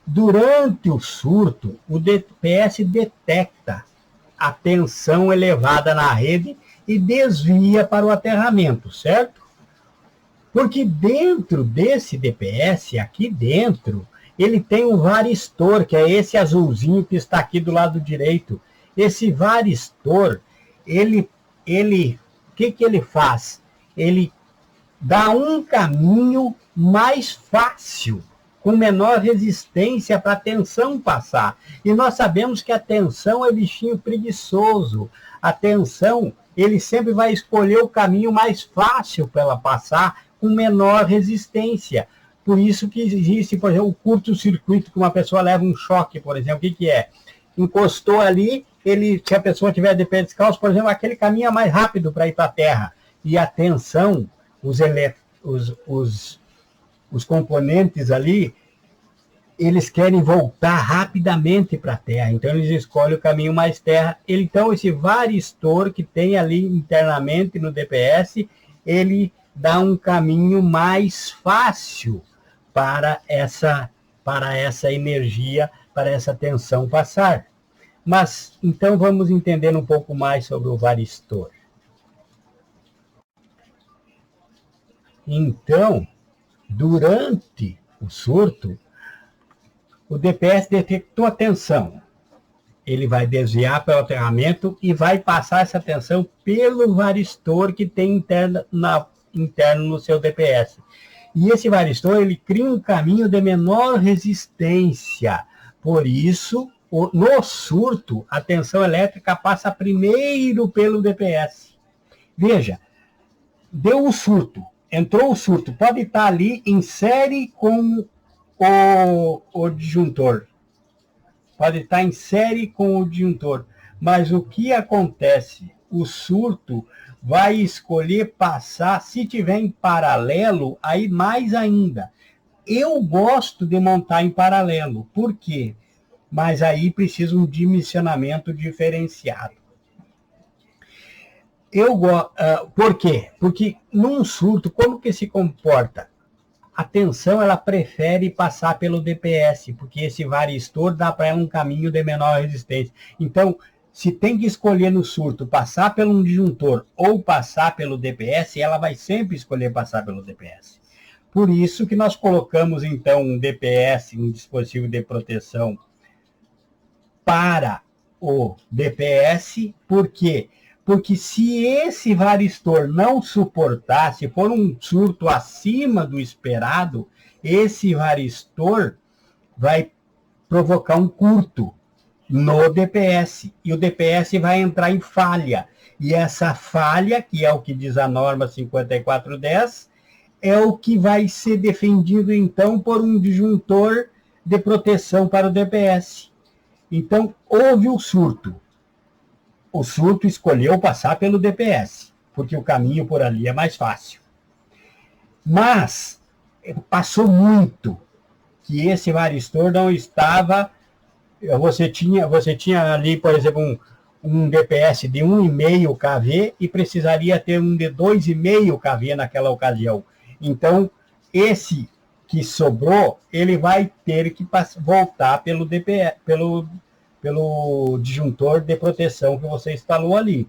Durante o surto, o DPS detecta a tensão elevada na rede e desvia para o aterramento, certo? Porque dentro desse DPS, aqui dentro, ele tem um varistor, que é esse azulzinho que está aqui do lado direito. Esse varistor, o que ele faz? Ele dá um caminho mais fácil, com menor resistência para a tensão passar. E nós sabemos que a tensão é bichinho preguiçoso. A tensão, ele sempre vai escolher o caminho mais fácil para ela passar, com menor resistência. Por isso que existe, por exemplo, o curto-circuito, que uma pessoa leva um choque, por exemplo. O que é? Encostou ali, se a pessoa tiver de pé descalço, por exemplo, aquele caminho é mais rápido para ir para a terra. E a tensão, os componentes ali, eles querem voltar rapidamente para a Terra, então eles escolhem o caminho mais terra. Então esse varistor que tem ali internamente no DPS, ele dá um caminho mais fácil para essa energia, para essa tensão passar. Mas então vamos entender um pouco mais sobre o varistor. Então, durante o surto, o DPS detectou a tensão. Ele vai desviar para o aterramento e vai passar essa tensão pelo varistor que tem interno no seu DPS. E esse varistor, ele cria um caminho de menor resistência. Por isso, no surto, a tensão elétrica passa primeiro pelo DPS. Veja, deu o surto, entrou o surto, pode estar ali em série com o disjuntor. Pode estar em série com o disjuntor. Mas o que acontece? O surto vai escolher passar, se tiver em paralelo, aí mais ainda. Eu gosto de montar em paralelo. Por quê? Mas aí precisa um dimensionamento diferenciado. Por quê? Porque num surto, como que se comporta? A tensão, ela prefere passar pelo DPS, porque esse varistor dá para ela um caminho de menor resistência. Então, se tem que escolher no surto passar pelo um disjuntor ou passar pelo DPS, ela vai sempre escolher passar pelo DPS. Por isso que nós colocamos, então, um DPS, um dispositivo de proteção para o DPS. Por quê? Porque se esse varistor não suportar, se for um surto acima do esperado, esse varistor vai provocar um curto no DPS. E o DPS vai entrar em falha. E essa falha, que é o que diz a norma 5410, é o que vai ser defendido, então, por um disjuntor de proteção para o DPS. Então, houve o surto. O surto escolheu passar pelo DPS, porque o caminho por ali é mais fácil. Mas passou muito que esse varistor não estava... Você tinha ali, por exemplo, um DPS de 1,5 kV e precisaria ter um de 2,5 kV naquela ocasião. Então, esse que sobrou, ele vai ter que voltar pelo DPS, pelo disjuntor de proteção que você instalou ali.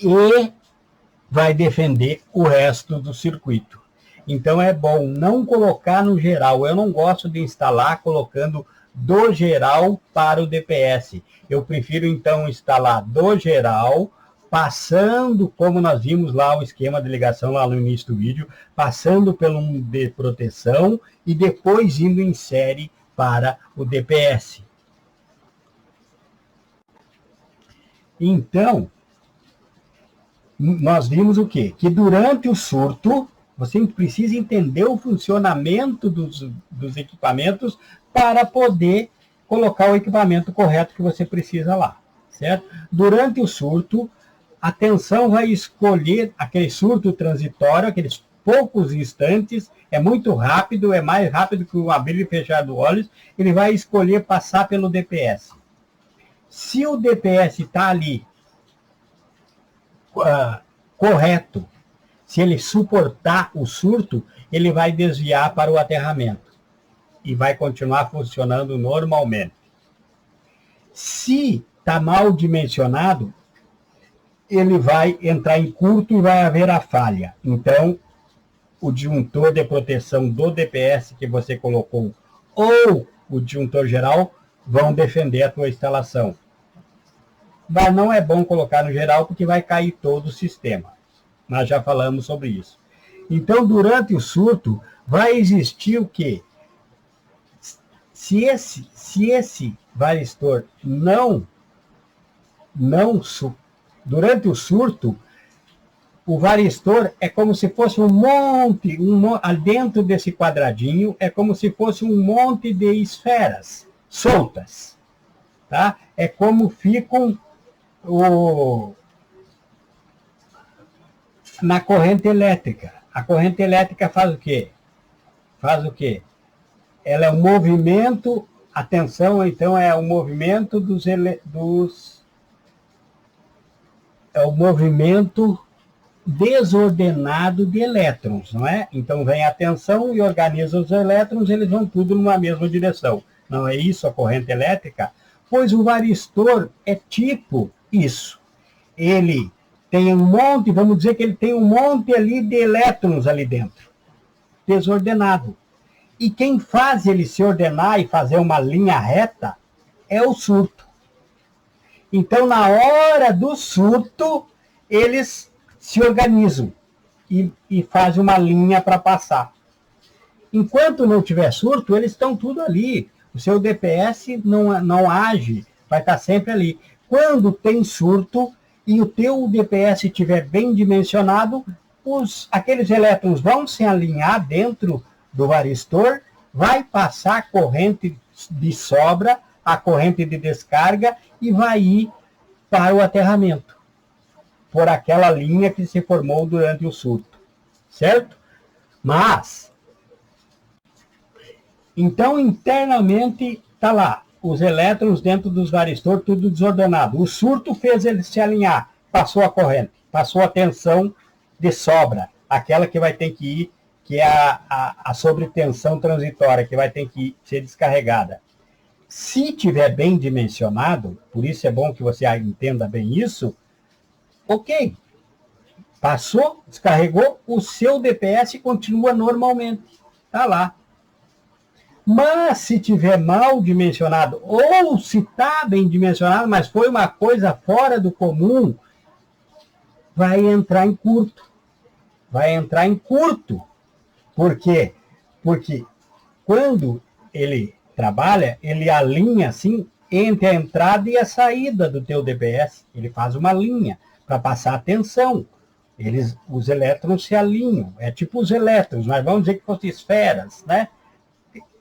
E vai defender o resto do circuito. Então é bom não colocar no geral. Eu não gosto de instalar colocando do geral para o DPS. Eu prefiro então instalar do geral, passando, como nós vimos lá o esquema de ligação lá no início do vídeo, passando pelo de proteção e depois indo em série para o DPS. Então, nós vimos o quê? Que durante o surto, você precisa entender o funcionamento dos equipamentos para poder colocar o equipamento correto que você precisa lá, certo? Durante o surto, a tensão vai escolher aquele surto transitório, aqueles poucos instantes, é muito rápido, é mais rápido que o abrir e fechar do olhos, ele vai escolher passar pelo DPS. Se o DPS está ali correto, se ele suportar o surto, ele vai desviar para o aterramento e vai continuar funcionando normalmente. Se está mal dimensionado, ele vai entrar em curto e vai haver a falha. Então, o disjuntor de proteção do DPS que você colocou ou o disjuntor geral vão defender a tua instalação. Mas não é bom colocar no geral porque vai cair todo o sistema. Nós já falamos sobre isso. Então, durante o surto, vai existir o quê? Se esse varistor durante o surto, o varistor é como se fosse um monte, dentro desse quadradinho, é como se fosse um monte de esferas soltas. Tá? É como ficam na corrente elétrica. A corrente elétrica faz o quê? Ela é um movimento, a tensão, então, é o movimento é o movimento desordenado de elétrons, não é? Então, vem a tensão e organiza os elétrons, eles vão tudo numa mesma direção. Não é isso a corrente elétrica? Pois o varistor é tipo isso. Ele tem um monte, vamos dizer que ele tem um monte ali de elétrons ali dentro, desordenado. E quem faz ele se ordenar e fazer uma linha reta é o surto. Então, na hora do surto, eles se organizam e fazem uma linha para passar. Enquanto não tiver surto, eles estão tudo ali. O seu DPS não age, vai estar sempre ali. Quando tem surto e o teu DPS estiver bem dimensionado, aqueles elétrons vão se alinhar dentro do varistor, vai passar a corrente de sobra, a corrente de descarga e vai ir para o aterramento, por aquela linha que se formou durante o surto, certo? Mas, então internamente está lá, os elétrons dentro dos varistores, tudo desordenado. O surto fez ele se alinhar, passou a corrente, passou a tensão de sobra, aquela que vai ter que ir, que é a sobretensão transitória, que vai ter que ser descarregada. Se tiver bem dimensionado, por isso é bom que você entenda bem isso, ok. Passou, descarregou, o seu DPS continua normalmente. Está lá. Mas se tiver mal dimensionado, ou se está bem dimensionado, mas foi uma coisa fora do comum, vai entrar em curto. Vai entrar em curto. Por quê? Porque quando ele trabalha, ele alinha assim entre a entrada e a saída do teu DPS. Ele faz uma linha para passar a tensão. Os elétrons se alinham. É tipo os elétrons, mas vamos dizer que fossem esferas, né?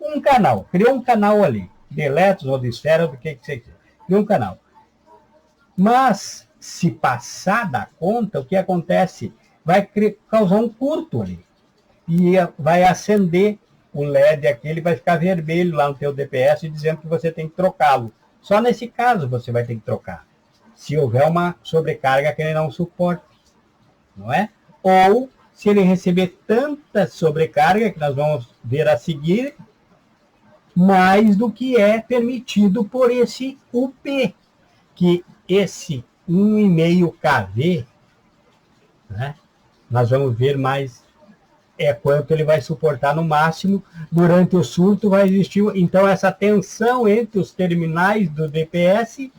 Um canal. Criou um canal ali. De elétrons ou de esfera, do que você quiser. Criou um canal. Mas, se passar da conta, o que acontece? Vai causar um curto ali. E vai acender o LED aquele, vai ficar vermelho lá no teu DPS, dizendo que você tem que trocá-lo. Só nesse caso você vai ter que trocar. Se houver uma sobrecarga que ele não suporte. Não é? Ou se ele receber tanta sobrecarga, que nós vamos ver a seguir, mais do que é permitido por esse UP, que esse 1,5 kV, né, nós vamos ver mais quanto ele vai suportar no máximo. Durante o surto vai existir, então essa tensão entre os terminais do DPS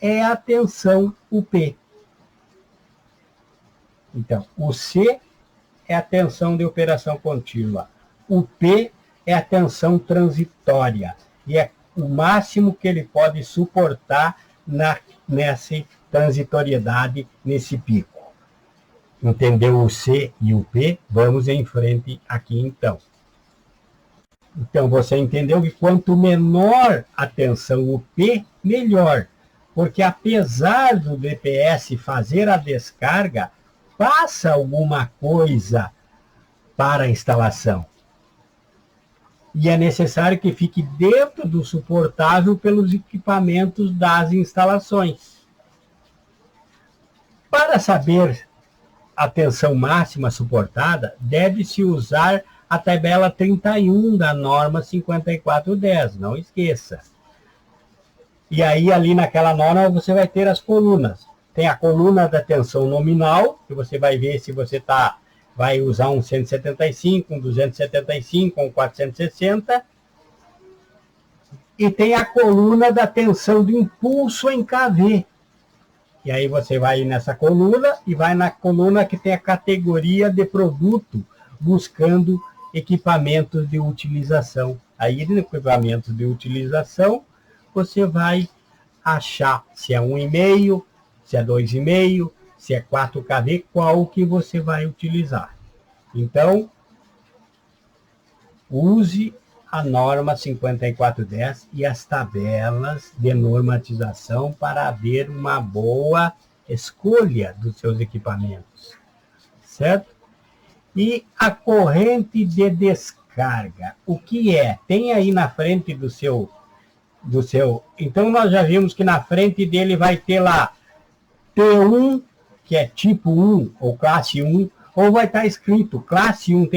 é a tensão UP. Então, o C é a tensão de operação contínua. O P é a tensão transitória. E é o máximo que ele pode suportar nessa transitoriedade, nesse pico. Entendeu o C e o P? Vamos em frente aqui então. Então, você entendeu que quanto menor a tensão UP, melhor. Porque apesar do DPS fazer a descarga, passa alguma coisa para a instalação. E é necessário que fique dentro do suportável pelos equipamentos das instalações. Para saber a tensão máxima suportada, deve-se usar a tabela 31 da norma 5410, não esqueça. E aí, ali naquela norma, você vai ter as colunas. Tem a coluna da tensão nominal, que você vai ver se você vai usar um 175, um 275, um 460. E tem a coluna da tensão de impulso em kV. E aí você vai nessa coluna e vai na coluna que tem a categoria de produto, buscando equipamentos de utilização. Aí no equipamento de utilização, você vai achar se é 1,5, se é 2,5, se é 4 kV, qual que você vai utilizar. Então, use a norma 5410 e as tabelas de normatização para haver uma boa escolha dos seus equipamentos, certo? E a corrente de descarga, o que é? Tem aí na frente do seu... Então, nós já vimos que na frente dele vai ter lá T1, que é tipo 1 ou classe 1, ou vai estar escrito classe 1,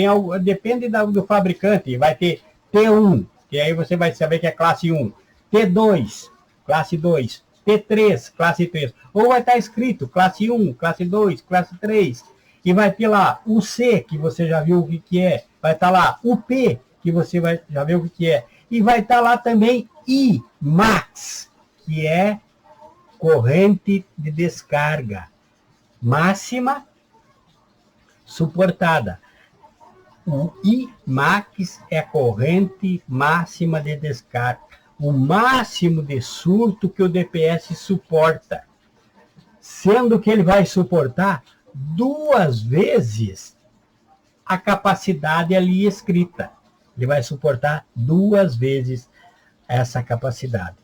depende do fabricante, vai ter T1, que aí você vai saber que é classe 1, T2, classe 2, T3, classe 3, ou vai estar escrito classe 1, classe 2, classe 3, e vai ter lá o C, que você já viu o que é, vai estar lá o P, que você já viu o que é, e vai estar lá também I max, que é corrente de descarga máxima suportada. O I max é a corrente máxima de descarga, o máximo de surto que o DPS suporta, sendo que ele vai suportar 2 vezes a capacidade ali escrita. Ele vai suportar 2 vezes essa capacidade.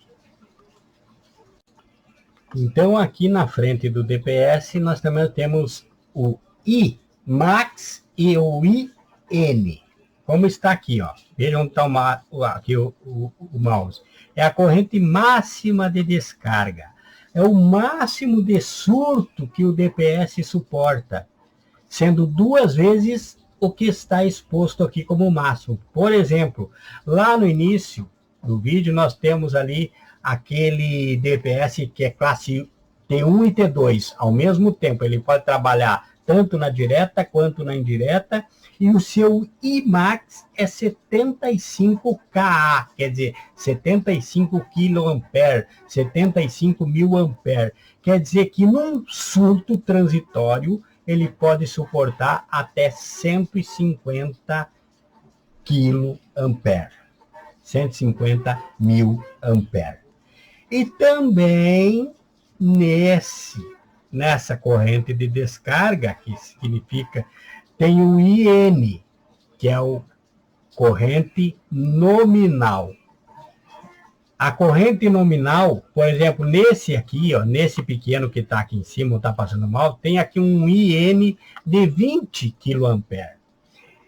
Então, aqui na frente do DPS, nós também temos o Imax e o IN. Como está aqui, ó. Vejam onde está aqui o mouse. É a corrente máxima de descarga. É o máximo de surto que o DPS suporta, sendo 2 vezes o que está exposto aqui como máximo. Por exemplo, lá no início do vídeo, nós temos ali aquele DPS que é classe T1 e T2. Ao mesmo tempo, ele pode trabalhar tanto na direta quanto na indireta, e o seu Imax é 75 kA, quer dizer, 75 kA, 75 mil ampere. Quer dizer que num surto transitório, ele pode suportar até 150 kA, 150 mil ampere. E também nessa corrente de descarga, que significa, tem o IN, que é o corrente nominal. A corrente nominal, por exemplo, nesse aqui, ó, nesse pequeno que está aqui em cima, está passando mal, tem aqui um IN de 20 kA.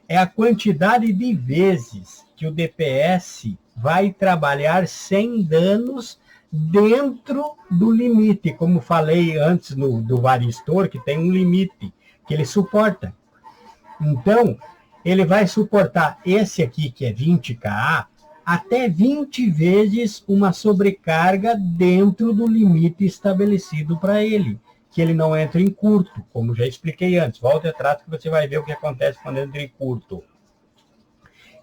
É a quantidade de vezes que o DPS vai trabalhar sem danos dentro do limite, como falei antes do varistor, que tem um limite que ele suporta. Então, ele vai suportar esse aqui, que é 20 kA, até 20 vezes uma sobrecarga dentro do limite estabelecido para ele, que ele não entra em curto, como já expliquei antes. Volte atrás que você vai ver o que acontece quando entra em curto.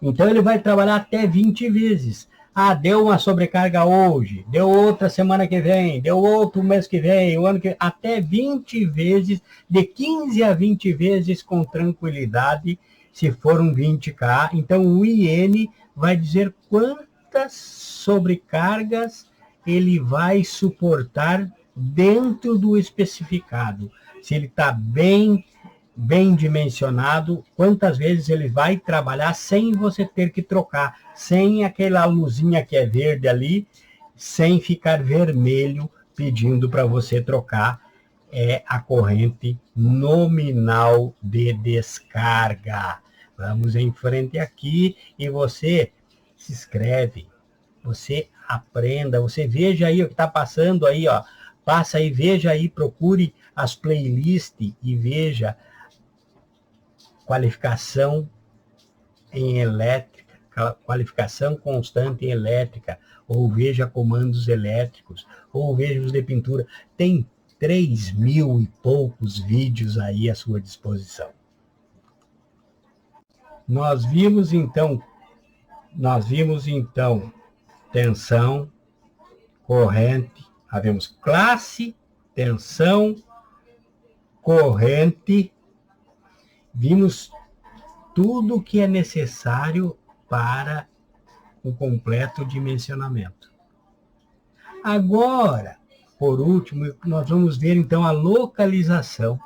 Então, ele vai trabalhar até 20 vezes. Ah, deu uma sobrecarga hoje, deu outra semana que vem, deu outro mês que vem, o ano que vem, até 20 vezes, de 15 a 20 vezes com tranquilidade, se for um 20 kA. Então, o IN vai dizer quantas sobrecargas ele vai suportar dentro do especificado. Se ele está bem dimensionado, quantas vezes ele vai trabalhar sem você ter que trocar, sem aquela luzinha que é verde ali, sem ficar vermelho pedindo para você trocar. É a corrente nominal de descarga. Vamos em frente aqui e você se inscreve, você aprenda, você veja aí o que está passando aí, ó. Passa aí, veja aí, procure as playlists e veja qualificação em elétrica, qualificação constante em elétrica, ou veja comandos elétricos, ou veja os de pintura. Tem 3.000 e poucos vídeos aí à sua disposição. Nós vimos então tensão, corrente, havemos classe, tensão, corrente. Vimos tudo o que é necessário para o completo dimensionamento. Agora, por último, nós vamos ver então a localização.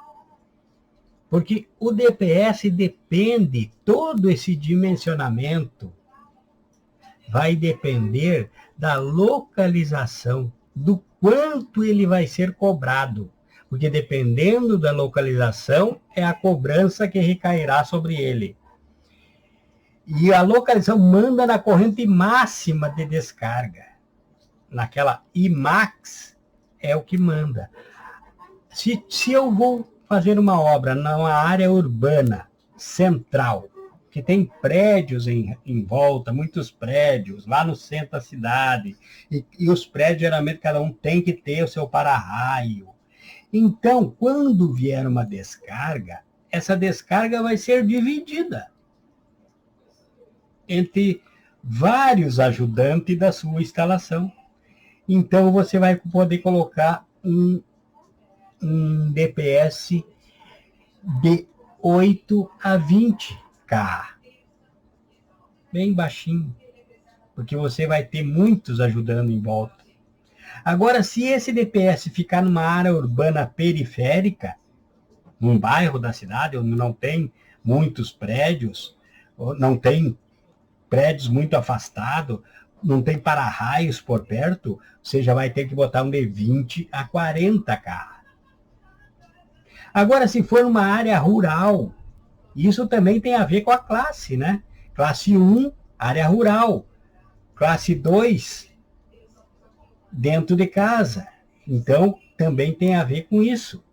Porque o DPS depende, todo esse dimensionamento vai depender da localização, do quanto ele vai ser cobrado. Porque dependendo da localização, é a cobrança que recairá sobre ele. E a localização manda na corrente máxima de descarga. Naquela Imax é o que manda. Se eu vou fazer uma obra numa área urbana central, que tem prédios em volta, muitos prédios, lá no centro da cidade, e os prédios, geralmente, cada um tem que ter o seu para-raio. Então, quando vier uma descarga, essa descarga vai ser dividida entre vários ajudantes da sua instalação. Então, você vai poder colocar um DPS de 8 a 20 kA. Bem baixinho, porque você vai ter muitos ajudando em volta. Agora, se esse DPS ficar numa área urbana periférica, num bairro da cidade, onde não tem muitos prédios, não tem prédios muito afastados, não tem para-raios por perto, você já vai ter que botar um de 20 a 40K. Agora, se for uma área rural, isso também tem a ver com a classe, né? Classe 1, área rural. Classe 2, dentro de casa. Então, também tem a ver com isso.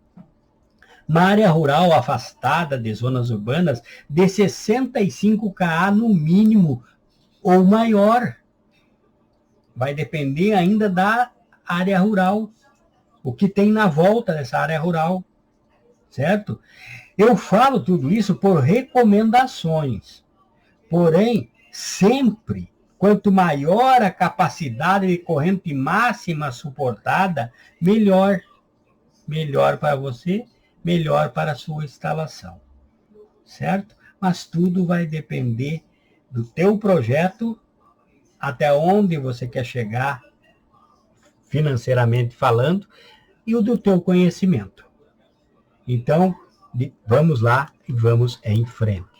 Uma área rural afastada de zonas urbanas, de 65K no mínimo ou maior. Vai depender ainda da área rural, o que tem na volta dessa área rural, certo? Eu falo tudo isso por recomendações, porém, sempre, quanto maior a capacidade de corrente máxima suportada, melhor. Melhor para você, melhor para a sua instalação, certo? Mas tudo vai depender do teu projeto, até onde você quer chegar, financeiramente falando, e o do teu conhecimento. Então, vamos lá e vamos em frente.